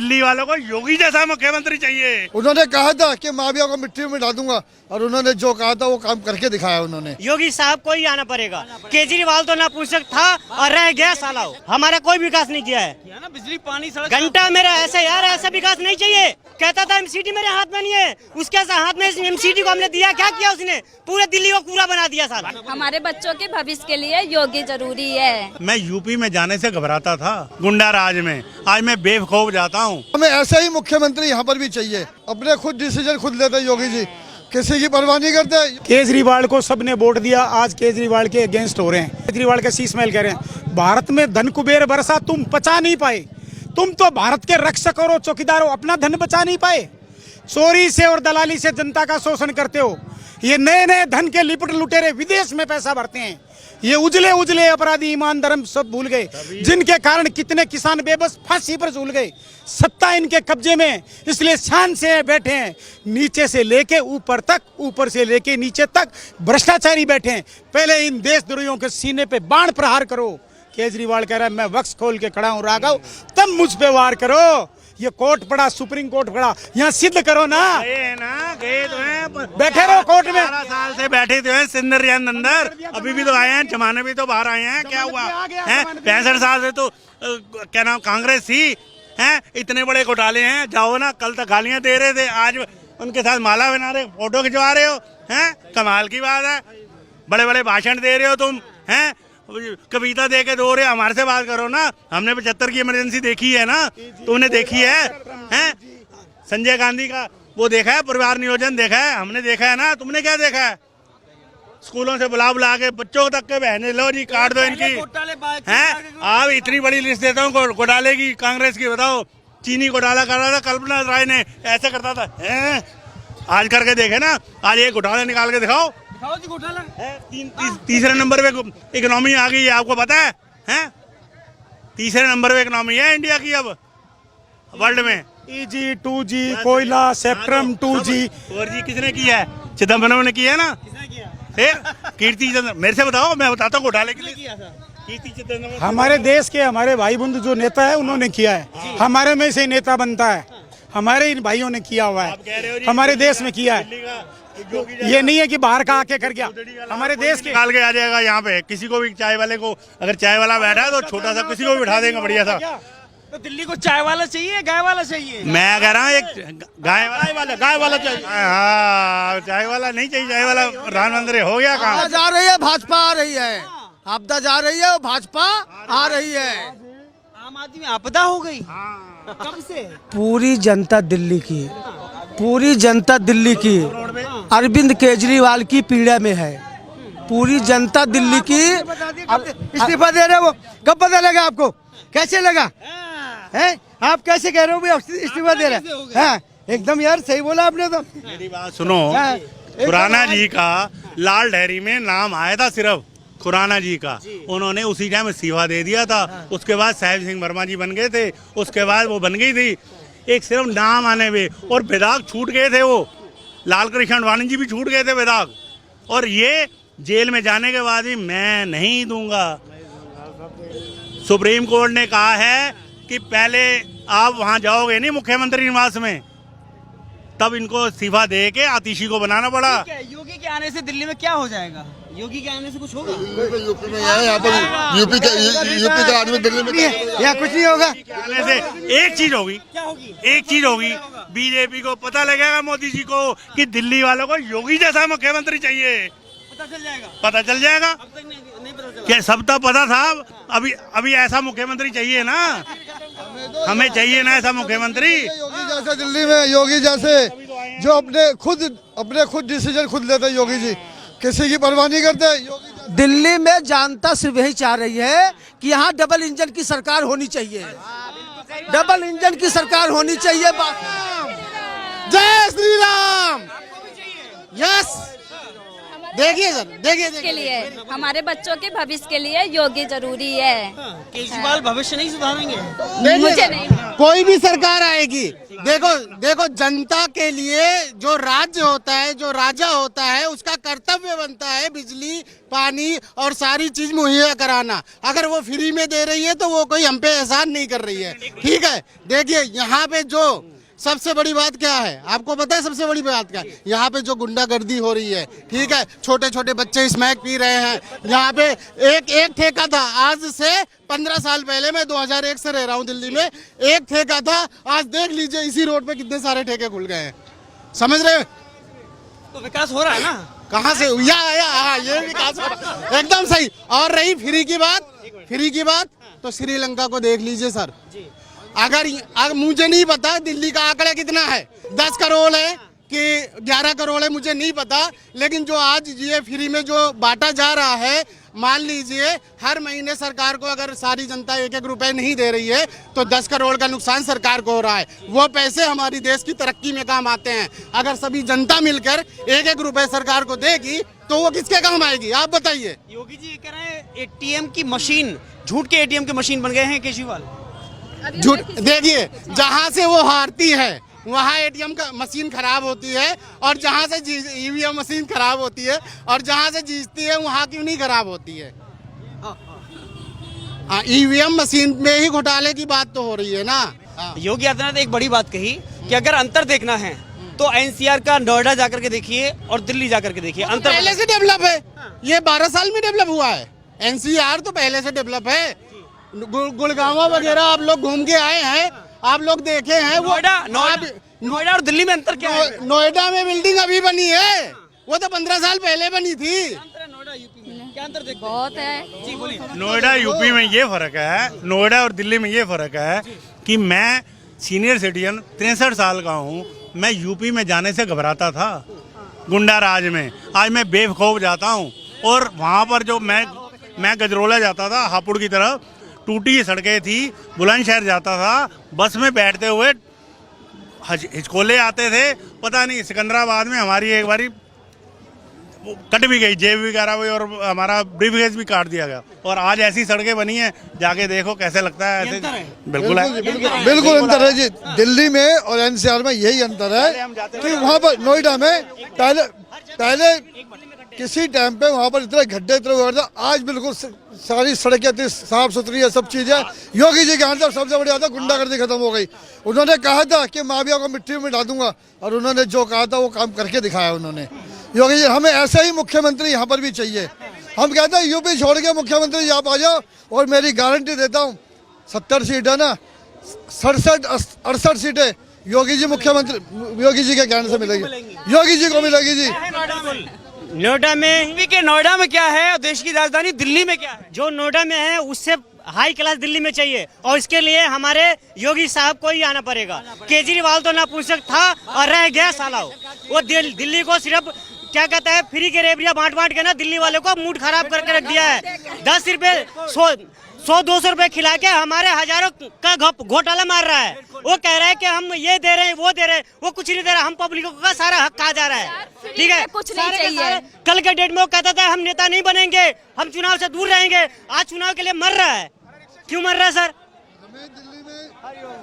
दिल्ली वालों को योगी जैसा मुख्यमंत्री चाहिए। उन्होंने कहा था कि माफिया को मिट्टी में मिला दूंगा और उन्होंने जो कहा था वो काम करके दिखाया उन्होंने। योगी साहब को ही आना पड़ेगा। केजरीवाल तो नपुंसक था और रह गया साला। हमारा कोई विकास नहीं किया है। बिजली पानी सड़क घंटा मेरा ऐसे यार ऐसा विकास नहीं चाहिए। कहता था एमसीडी मेरे हाथ में नहीं है, उसके हाथ में एमसीडी को हमने दिया, क्या किया उसने? पूरे दिल्ली को पूरा बना दिया साला। हमारे बच्चों के भविष्य के लिए योगी जरूरी है। मैं यूपी में जाने से घबराता था गुंडा राज में, आज मैं बेखौफ जाता हूँ। हमें ऐसा ही मुख्यमंत्री यहाँ पर भी चाहिए, अपने खुद डिसीजन खुद लेते योगी जी, किसी की परवाह नहीं करते। केजरीवाल को सबने वोट दिया, आज केजरीवाल के अगेंस्ट हो रहे हैं। केजरीवाल के शीश महल कह रहे हैं भारत में धन कुबेर बरसा, तुम बचा नहीं पाए। तुम तो भारत के रक्षक और चौकीदार हो, अपना धन बचा नहीं पाए। चोरी से और दलाली से जनता का शोषण करते हो। ये नए नए धन के लिपट लुटेरे विदेश में पैसा भरते हैं। ये उजले उजले अपराधी ईमान धर्म सब भूल गए, जिनके कारण कितने किसान बेबस फांसी पर झूल गए। सत्ता इनके कब्जे में, इसलिए शान से बैठे हैं। नीचे से लेके ऊपर तक, ऊपर से लेके नीचे तक भ्रष्टाचारी बैठे हैं। पहले इन देशद्रोहियों के सीने पे बाण प्रहार करो। केजरीवाल कह रहा है मैं वक्स खोल के खड़ा हूँ राघव, तब मुझ पे वार करो। ये कोर्ट पड़ा, सुप्रीम कोर्ट पड़ा, यहाँ सिद्ध करो ना। गए तो हैं, बैठे रहो कोर्ट में। 12 साल से बैठे थे सिंदर अंदर, अभी भी तो आए हैं, जमाने भी तो बाहर आए हैं। क्या हुआ है? 65 साल से तो क्या नाम कांग्रेस थी हैं, इतने बड़े घोटाले हैं। जाओ ना, कल तक गालियां दे रहे थे, आज उनके साथ माला बना रहे, फोटो खिंचवा रहे हो हैं। कमाल की बात है, बड़े बड़े भाषण दे रहे हो तुम हैं, कविता दे के दो रहे। हमारे से बात करो ना, हमने 75 की इमरजेंसी देखी है ना, तुमने देखी है हैं? संजय गांधी का वो देखा है, परिवार नियोजन देखा है, हमने देखा है ना, तुमने क्या देखा है? स्कूलों से बुला बुला के बच्चों तक के बहने लो जी, काट दो इनकी हैं। आप इतनी बड़ी लिस्ट देता हूँ घोटाले की कांग्रेस की, बताओ। चीनी घोटाला कर रहा था कल्पना राय ने, ऐसे करता था हैं? आज करके देखे ना, आज एक घोटाला निकाल के दिखाओ। तीसरे नंबर पे इकोनॉमी आ गई है, आपको पता है हैं? तीसरे नंबर पे इकोनॉमी है इंडिया की अब वर्ल्ड में। 3G 2G कोयला सेक्ट्रम 2G 4G किसने किया है? चिदम्बरम ने किया है ना। फिर कीर्ति चंद्र, मेरे से बताओ, मैं बताता हूँ घोटाले के लिए किया था। कीर्ति चंद्र हमारे देश के हमारे भाई बंधु जो नेता है उन्होंने किया है। हमारे में से नेता बनता है, हमारे इन भाइयों ने किया हुआ है, हमारे देश में किया है। ये नहीं है कि बाहर का आके कर गया, हमारे देश के निकाल के आ जाएगा यहाँ पे। किसी को भी चाय वाले को, अगर चाय वाला बैठा है तो छोटा सा किसी को भी बिठा देंगे बढ़िया सा। तो दिल्ली को चाय वाला चाहिए, गाय वाला चाहिए? मैं कह रहा हूँ एक गाय वाला चाहिए। हाँ, चाय वाला नहीं चाहिए, चाय वाला प्रधानमंत्री हो गया काम। जा रही है भाजपा आ रही है, आपदा जा रही है, भाजपा आ रही है। आम आदमी आपदा हो गई कब से? पूरी जनता दिल्ली की, पूरी जनता दिल्ली की अरविंद केजरीवाल की पीड़ा में है। पूरी जनता दिल्ली की इस्तीफा दे रहे हो, कब पता लगा आपको? कैसे लगा है? आप कैसे कह रहे हो इस्तीफा दे रहे हैं? एकदम यार सही बोला आपने। तो मेरी बात सुनो, खुराना जी का लाल डायरी में नाम आया था, सिर्फ खुराना जी का, उन्होंने उसी टाइम इस्तीफा दे दिया था। उसके बाद साहिब सिंह वर्मा जी बन गए थे, उसके बाद वो बन गई थी। एक सिर्फ नाम आने में, और विधायक छूट गए थे, वो लाल कृष्ण आडवाणी जी भी छूट गए थे विधायक। और ये जेल में जाने के बाद भी मैं नहीं दूंगा। सुप्रीम कोर्ट ने कहा है कि पहले आप वहां जाओगे नहीं मुख्यमंत्री निवास में, तब इनको इस्तीफा दे के आतिशी को बनाना पड़ा। योगी के आने से दिल्ली में क्या हो जाएगा? योगी के आने से कुछ होगा? यूपी में यहाँ पर यूपी का आदमी दिल्ली में यहाँ कुछ नहीं होगा। आने से एक चीज होगी, क्या होगी? एक चीज होगी, बीजेपी को पता लगेगा, मोदी जी को, कि दिल्ली वालों को योगी जैसा मुख्यमंत्री चाहिए। पता चल जाएगा, पता चल जाएगा। अब तक नहीं पता चला। क्या सब तो पता था, अभी ऐसा मुख्यमंत्री चाहिए ना, हमें चाहिए ना ऐसा मुख्यमंत्री। योगी जैसे दिल्ली में, योगी जैसे जो अपने खुद डिसीजन खुद लेते योगी जी, किसी की परवाह नहीं करते। दिल्ली में जनता सिर्फ यही चाह रही है कि यहाँ डबल इंजन की सरकार होनी चाहिए, डबल इंजन की सरकार होनी चाहिए। जय श्री राम। यस, देखिए सर, देखिए के लिए हमारे बच्चों के भविष्य के लिए योगी जरूरी है। केजरीवाल भविष्य नहीं सुधारेंगे? मुझे नहीं कोई भी सरकार आएगी, देखो देखो जनता के लिए जो राज्य होता है, जो राजा होता है, उसका कर्तव्य बनता है बिजली, पानी और सारी चीज मुहैया कराना। अगर वो फ्री में दे रही है तो वो कोई हम पे एहसान नहीं कर रही है, ठीक है। देखिए यहाँ पे जो सबसे बड़ी बात क्या है, आपको पता है सबसे बड़ी बात क्या है? यहाँ पे जो गुंडागर्दी हो रही है, ठीक है, छोटे छोटे बच्चे स्मैक पी रहे हैं। यहाँ पे एक ठेका था, आज से 15 साल पहले, मैं 2001 से रह रहा हूँ दिल्ली में, एक ठेका था, आज देख लीजिए इसी रोड पे कितने सारे ठेके खुल गए हैं। समझ रहे हो? तो विकास हो रहा है ना, कहाँ से ये विकास हो रहा है, एकदम सही। और रही फ्री की बात तो श्रीलंका को देख लीजिए सर। अगर मुझे नहीं पता दिल्ली का आंकड़ा कितना है, 10 करोड़ है कि 11 करोड़ है, मुझे नहीं पता, लेकिन जो आज ये फ्री में जो बांटा जा रहा है, मान लीजिए हर महीने सरकार को अगर सारी जनता 1-1 रुपए नहीं दे रही है तो 10 करोड़ का नुकसान सरकार को हो रहा है। वो पैसे हमारी देश की तरक्की में काम आते हैं। अगर सभी जनता मिलकर 1-1 रुपए सरकार को देगी तो वो किसके काम आएगी, आप बताइए। योगी जी ये कह रहे हैं एटीएम की मशीन, झूठ के एटीएम की मशीन बन गए हैं केजरीवाल। झूठ, देखिए जहां से वो हारती है वहां एटीएम का मशीन खराब होती है, और जहां से ईवीएम मशीन खराब होती है, और जहां से जीतती है वहां क्यों नहीं खराब होती है? हाँ, ईवीएम मशीन में ही घोटाले की बात तो हो रही है ना। योगी आदित्यनाथ ने एक बड़ी बात कही कि अगर अंतर देखना है तो एनसीआर का नोएडा जाकर के देखिए और दिल्ली जाकर के देखिए, अंतर पहले से डेवलप है, ये 12 साल में डेवलप हुआ है। एनसीआर तो पहले से डेवलप है। गुड़गांव वगैरह आप लोग घूम के आए हैं, आप लोग देखे हैं। नोएडा और दिल्ली में अंतर क्या है? नोएडा में बिल्डिंग अभी बनी है, वो तो 15 साल पहले बनी थी। क्या अंतर देखते हैं? बहुत है। जी बोलिए। नोएडा यूपी में ये फर्क है, नोएडा और दिल्ली में ये फर्क है कि मैं सीनियर सिटीजन 63 साल का हूँ, मैं यूपी में जाने से घबराता था गुंडा राज में, आज मैं बेखौफ जाता हूँ। और वहाँ पर जो मैं गजरोला जाता था, हापुड़ की तरफ टूटी सड़कें थी, बुलंदशहर जाता था, बस में बैठते हुए हिचकोले आते थे। पता नहीं सिकंदराबाद में हमारी एक बारी कट भी गई, जेब भी गारा हुई और हमारा ब्रीफकेस भी काट दिया गया। और आज ऐसी सड़कें बनी हैं, जाके देखो कैसे लगता है ऐसे। बिल्कुल है, बिल्कुल अंतर है जी। दिल्ली में और एनसीआर में यही अंतर है कि वहाँ पर नोएडा में पहले किसी टाइम पे वहाँ पर इतने गड्ढे इतने हुए थे, आज बिल्कुल सारी सड़कें इतनी साफ सुथरी है, सब चीजें। योगी जी के आने से सबसे बड़ी बात है गुंडागर्दी खत्म हो गई। उन्होंने कहा था कि माफिया को मिट्टी में मिला दूंगा, और उन्होंने जो कहा था वो काम करके दिखाया उन्होंने। योगी जी, हमें ऐसे ही मुख्यमंत्री यहाँ पर भी चाहिए। हम कहते हैं यूपी छोड़ के मुख्यमंत्री आप आ जाओ, और मेरी गारंटी देता हूँ 70 सीट है ना, 67-68 सीटें योगी जी मुख्यमंत्री, योगी जी के कहने से मिलेगी, योगी जी को मिलेगी जी। नोएडा में, यूपी के नोएडा में क्या है और देश की राजधानी दिल्ली में क्या है? जो नोएडा में है उससे हाई क्लास दिल्ली में चाहिए, और इसके लिए हमारे योगी साहब को ही आना पड़ेगा। केजरीवाल तो नापुंसक था और रह गया साला। वो दिल्ली को सिर्फ क्या कहता है, फ्री के रेबड़िया बांट के ना दिल्ली वाले को मूड खराब करके रख दिया है। 10 रुपए 100-200 रुपए खिला के हमारे हजारों का घोटाला मार रहा है। वो कह रहा है कि हम ये दे रहे हैं, वो दे रहे हैं, वो कुछ नहीं दे रहा। हम पब्लिकों का सारा हक खा जा रहा है, ठीक है। कुछ नहीं चाहिए। कल के डेट में वो कहता था हम नेता नहीं बनेंगे, हम चुनाव से दूर रहेंगे। आज चुनाव के लिए मर रहा है। क्यों मर रहा है सर?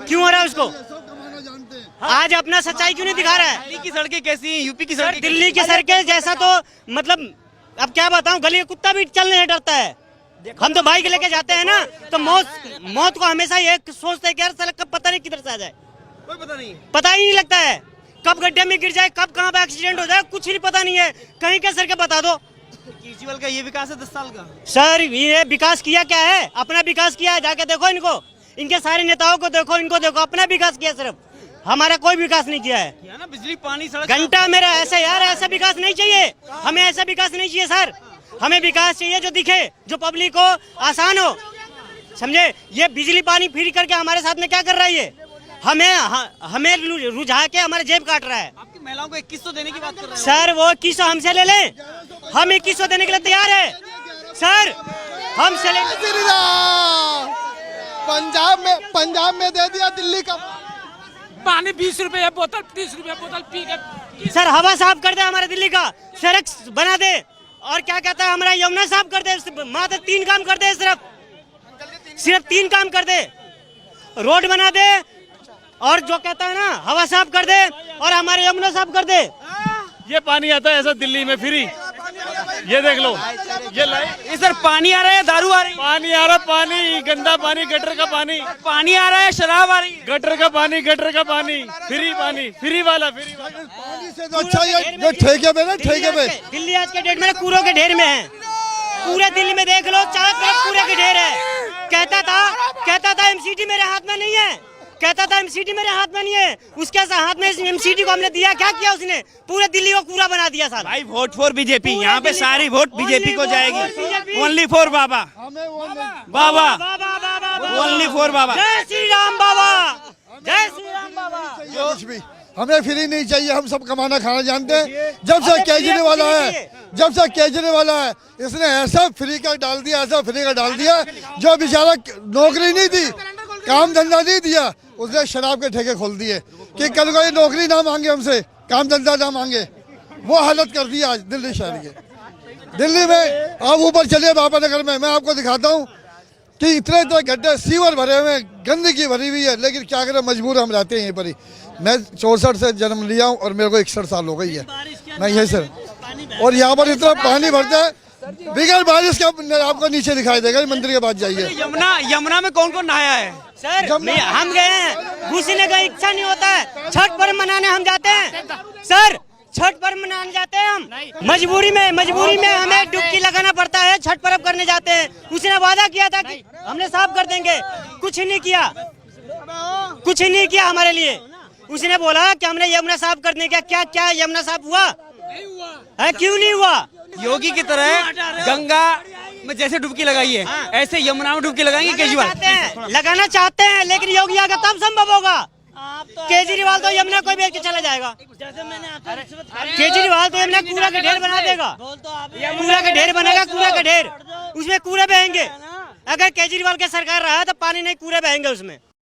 क्यों हो रहा है उसको? आज अपना सच्चाई क्यों नहीं दिखा रहा है? दिल्ली की सड़कें कैसी हैं, यूपी की सड़कें? दिल्ली की सड़कें जैसा तो मतलब अब क्या बताऊं, गली का कुत्ता भी चलने से डरता है। हम तो बाइक लेके जाते हैं ना, तो मौत को हमेशा ये सोचते हैं कि यार साला कब पता नहीं किधर से आ जाए, कोई पता नहीं, पता ही नहीं लगता है। कब गड्ढे में गिर जाए, कब कहाँ पे एक्सीडेंट हो जाए, कुछ नहीं पता नहीं है। कहीं के सर के बता दो। केजरीवाल का ये विकास है 10 साल का। सर ये विकास किया क्या है? अपना विकास किया है, जाके देखो इनको, इनके सारे नेताओं को देखो, इनको देखो, अपना विकास किया। सिर्फ हमारा कोई विकास नहीं किया है। ना बिजली पानी सड़क घंटा मेरा ऐसे यार, ऐसा विकास नहीं चाहिए हमें, ऐसा विकास नहीं चाहिए सर। हमें विकास चाहिए जो दिखे, जो पब्लिक को आसान हो, समझे। ये बिजली पानी फ्री करके हमारे साथ में क्या कर रहा है ये? हमें रुझा के हमारे जेब काट रहा है। आपकी महिलाओं को 2100 देने की बात कर रहे हैं सर। वो 2100 हमसे ले लें, हम 2100 देने के लिए तैयार है सर। हम से पंजाब में दे दिया दिल्ली का पानी 20 रुपए बोतल, 30 रुपए बोतल पी के। सर हवा साफ कर दे हमारे दिल्ली का, सड़क बना दे, और क्या कहता है हमारा यमुना साफ कर दे। मात्र 3 काम कर दे, सिर्फ 3 काम कर दे। रोड बना दे, और जो कहता है ना हवा साफ कर दे और हमारे यमुना साफ कर दे। ये पानी आता है ऐसा दिल्ली में फ्री, ये देख लो, ये सर पानी आ रहा है, दारू आ रही है? पानी आ रहा, पानी गंदा पानी, गटर का पानी, पानी आ रहा है, शराब आ रही है? गटर का पानी, पानी फ्री वाला। पानी से तो अच्छा ये जो ठेके पे ना, ठेके पे दिल्ली आज के डेट में कूड़ों के ढेर में है। पूरे दिल्ली में देख लो, चारों तरफ कूड़े के ढेर है। कहता था एमसीडी मेरे हाथ में नहीं है, कहता था एमसीडी मेरे हाथ में नहीं है, उसके हाथ में एमसीडी को हमने दिया, क्या किया उसने? पूरे दिल्ली को कूड़ा बना दिया साला। भाई वोट फॉर बीजेपी, यहाँ पे सारी वोट बीजेपी को जाएगी। Only for Baba, Baba, only for Baba. जय श्री राम बाबा, जय श्री राम बाबा। कुछ भी हमें फ्री नहीं चाहिए, हम सब कमाना खाना जानते हैं। जब से केजरीवाल आया है, इसने ऐसा फ्री का डाल दिया, ऐसा फ्री का डाल दिया, जो बेचारा नौकरी नहीं दी, काम धंधा नहीं दिया, उसने शराब के ठेके खोल दिए कि कल को ये नौकरी ना मांगे हमसे, काम धंधा ना मांगे। वो हालत कर दी आज दिल्ली शहर की। दिल्ली में आप ऊपर चलिए बाबा नगर में, मैं आपको दिखाता हूँ कि इतने गड्ढे, सीवर भरे हुए, गंदगी भरी हुई है, लेकिन क्या करें, मजबूर हम रहते हैं यहीं पर ही। मैं 64 से जन्म लिया हूँ और मेरे को 61 साल हो गई है, मैं यही सर। और यहाँ पर इतना पानी भरता है, बिगड़ बारिश का आपको नीचे दिखाई देगा, मंदिर के पास जाइए। यमुना में कौन कौन नहाया है? सर हम गए हैं, घुसने का इच्छा नहीं होता है। छठ पर्व मनाने हम जाते हैं सर, छठ पर्व मनाने जाते हैं हम, मजबूरी में हमें डुबकी लगाना पड़ता है, छठ पर्व करने जाते हैं। उसने वादा किया था कि हमने साफ कर देंगे, कुछ नहीं किया हमारे लिए। उसने बोला कि हमने यमुना साफ कर देंगे, क्या यमुना साफ हुआ? क्यों नहीं हुआ? योगी की तरह गंगा में जैसे डुबकी लगाई है, ऐसे यमुना में डुबकी लगाएंगे केजरीवाल? लगाना चाहते हैं, लेकिन योगी आगे तब संभव होगा। केजरीवाल तो यमुना कोई बेच के चला जाएगा, केजरीवाल तो यमुना कूड़ा का ढेर बना देगा, कूड़ा का ढेर बनेगा, कूड़ा का ढेर, उसमें कूड़े बहेंगे। अगर केजरीवाल की सरकार रहा तो पानी नहीं, कूड़े बहेंगे उसमें।